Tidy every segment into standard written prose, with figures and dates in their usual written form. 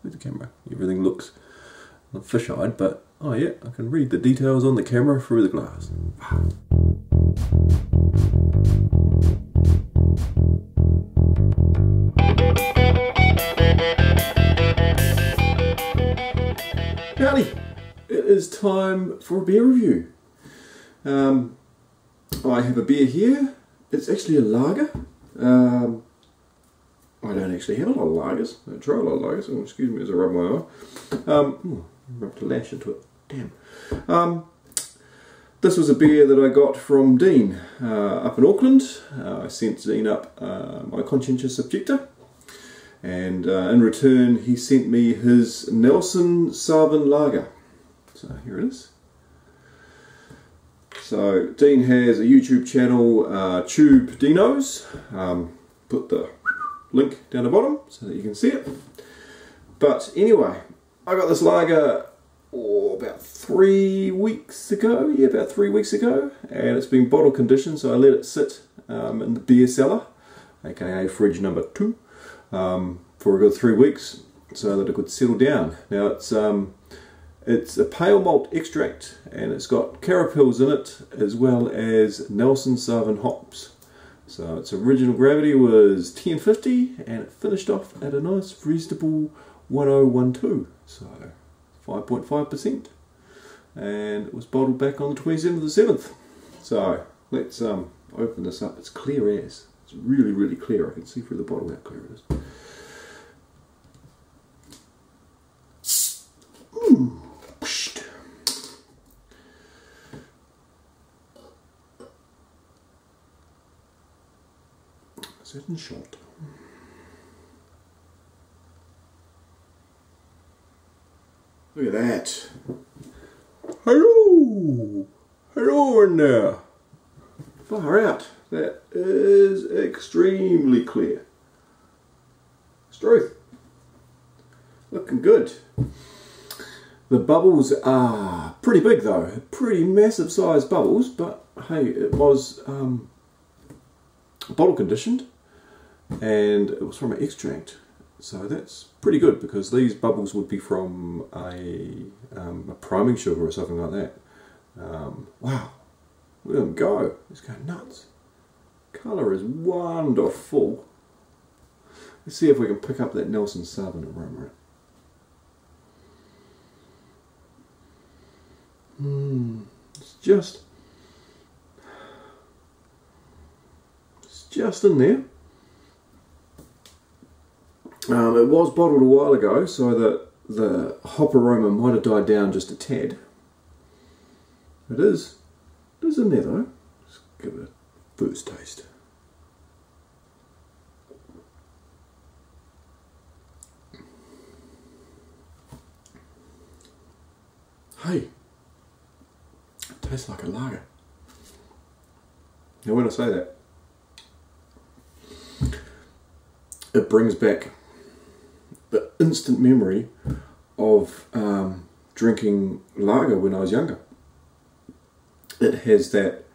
with the camera. Everything looks fish-eyed, but oh yeah, I can read the details on the camera through the glass. Howdy! It is time for a beer review. I have a beer here. It's actually a lager. I don't actually have a lot of lagers. I try a lot of lagers. Oh, excuse me as I rub my eye. Rubbed a lash into it. Damn. This was a beer that I got from Dean up in Auckland. I sent Dean up my conscientious objector, and in return he sent me his Nelson Sauvin Lager. So here it is. So Dean has a YouTube channel, Tube Dinos. Put the link down the bottom so that you can see it. But anyway, I got this lager about 3 weeks ago. Yeah, about 3 weeks ago, and it's been bottle conditioned, so I let it sit in the beer cellar, aka fridge number 2, for a good 3 weeks, so that it could settle down. Now it's a pale malt extract, and it's got carapils in it as well as Nelson Sauvin hops. So its original gravity was 1050, and it finished off at a nice reasonable 1012, so 5.5%, and it was bottled back on the 27th of the 7th. So let's open this up. It's clear as. It's really, really clear. I can see through the bottle how clear it is. Ooh. Certain shot. Look at that. Hello! Hello in there. Far out. That is extremely clear. It's truth. Looking good. The bubbles are pretty big though. Pretty massive sized bubbles, but hey, it was bottle conditioned, and it was from an extract, so that's pretty good, because these bubbles would be from a priming sugar or something like that. Wow, look at them go. It's going nuts. Colour is wonderful. Let's see if we can pick up that Nelson Sauvin aroma. It's just in there. It was bottled a while ago, so that the hop aroma might have died down just a tad. It is in there though. Let's give it a first taste. Hey, it tastes like a lager. Now when I say that, it brings back the instant memory of drinking lager when I was younger. It has that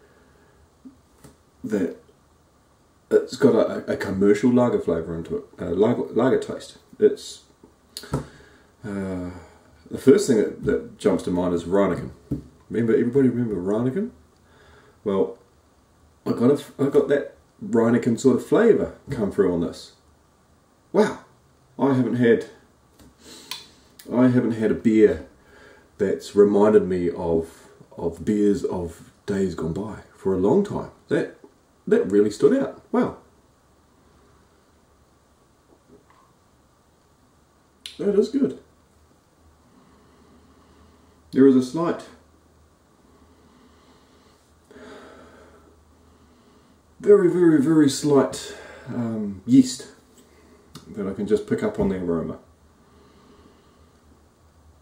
it's got a commercial lager flavour into it, a lager taste. It's the first thing that jumps to mind is Reineken. Everybody remember Reineken? Well, I got that Reineken sort of flavour come through on this. Wow, I haven't had a beer that's reminded me of beers of days gone by for a long time. That really stood out. Wow. That is good. There is a slight very, very, very slight yeast that I can just pick up on the aroma.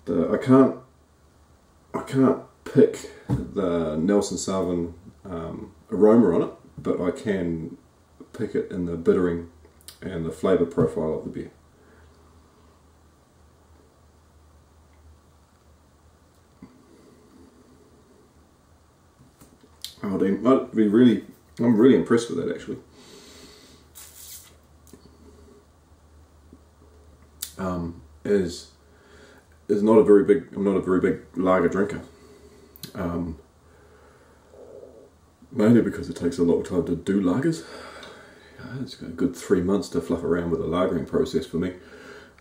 I can't pick the Nelson Sauvin aroma on it, but I can pick it in the bittering and the flavour profile of the beer. Oh, Dean, I'm really impressed with that actually. is not a very big. I'm not a very big lager drinker. Mainly because it takes a lot of time to do lagers. It's got a good 3 months to fluff around with the lagering process for me.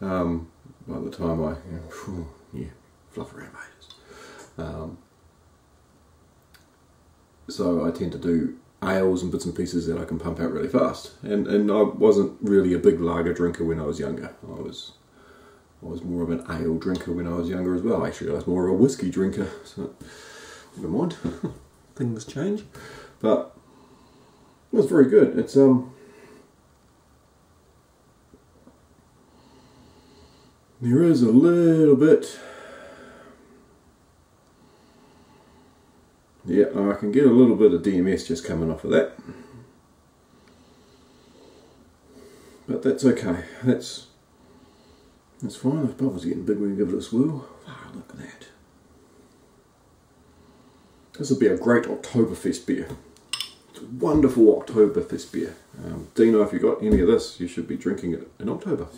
By the time I fluff around ages. So I tend to do ales and bits and pieces that I can pump out really fast. And I wasn't really a big lager drinker when I was younger. I was more of an ale drinker when I was younger as well. Actually, I was more of a whiskey drinker. So never mind, things change. But it was very good. It's there is a little bit. Yeah, I can get a little bit of DMS just coming off of that. But that's okay. That's fine. The bubbles are getting big when you give it a swirl. Wow, look at that. This will be a great Oktoberfest beer. It's a wonderful Oktoberfest beer. Dino, if you got any of this, you should be drinking it in October.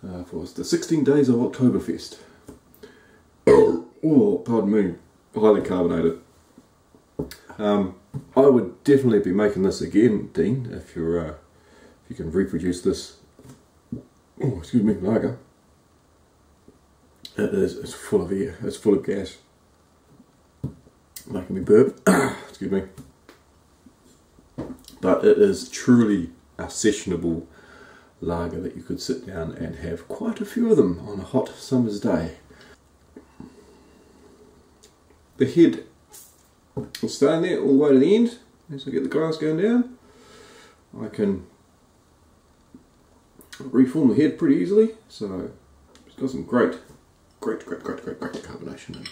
For the 16 days of Oktoberfest. Oh, pardon me, highly carbonated. I would definitely be making this again, Dean, if you can reproduce this. Oh, excuse me, lager. It's full of air. It's full of gas, making me burp. Excuse me. But it is truly a sessionable lager that you could sit down and have quite a few of them on a hot summer's day. The head will stay in there all the way to the end. As I get the glass going down, I can reform the head pretty easily. So it's got some great carbonation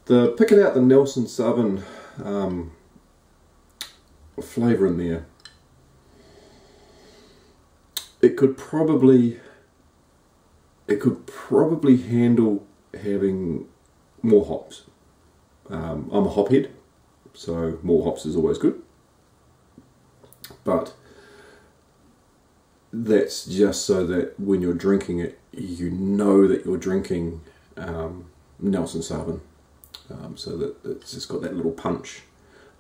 in. Picking out the Nelson Sauvin flavour in there, it could probably handle having more hops. I'm a hop head, so more hops is always good. But that's just so that when you're drinking it, you know that you're drinking Nelson Sauvin, so that it's just got that little punch,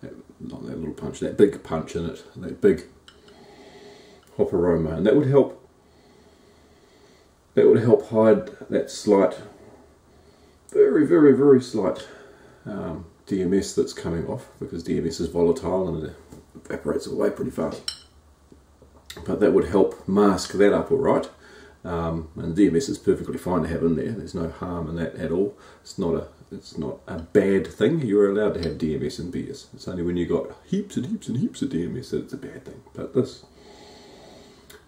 that big punch in it, that big hop aroma, and that would help hide that slight, very slight DMS that's coming off, because DMS is volatile and it evaporates away pretty fast. But that would help mask that up alright. And DMS is perfectly fine to have in there. There's no harm in that at all. It's not a bad thing. You're allowed to have DMS in beers. It's only when you've got heaps and heaps of DMS that it's a bad thing. But this,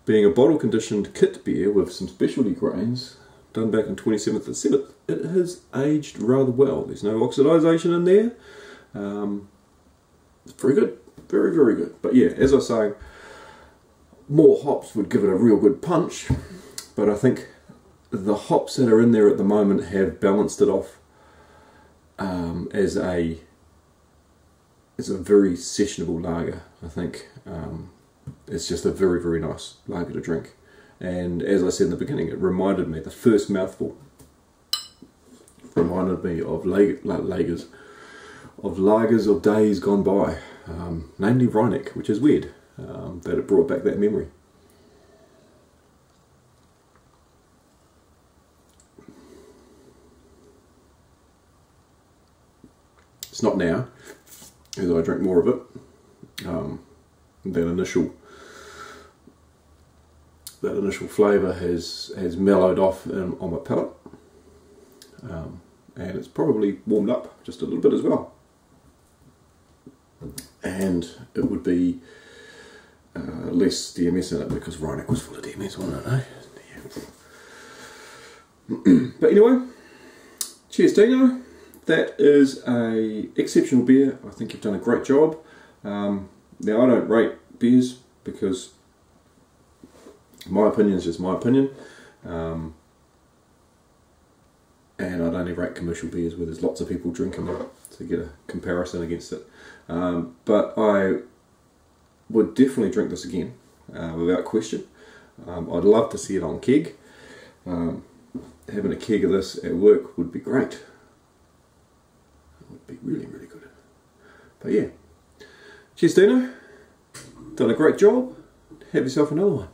being a bottle conditioned kit beer with some specialty grains, done back on 27th and 7th, it has aged rather well. There's no oxidization in there. It's very good. Very good. But yeah, as I was saying, more hops would give it a real good punch, but I think the hops that are in there at the moment have balanced it off as a very sessionable lager. I think it's just a very nice lager to drink. And as I said in the beginning, it reminded me, the first mouthful reminded me of lagers of days gone by, namely Rheineck, which is weird that it brought back that memory. It's not now, as I drink more of it. That initial flavour has mellowed off on my palate, and it's probably warmed up just a little bit as well. And it would be less DMS in it, because Rheineck was full of DMS, wasn't it? Yeah. But anyway, cheers Dino. That is a exceptional beer. I think you've done a great job. Now I don't rate beers, because my opinion is just my opinion, and I'd only rate commercial beers where there's lots of people drinking them to get a comparison against it. But I would definitely drink this again, without question. I'd love to see it on keg. Having a keg of this at work would be great. It would be really, really good. But yeah, cheers Dino, done a great job. Have yourself another one.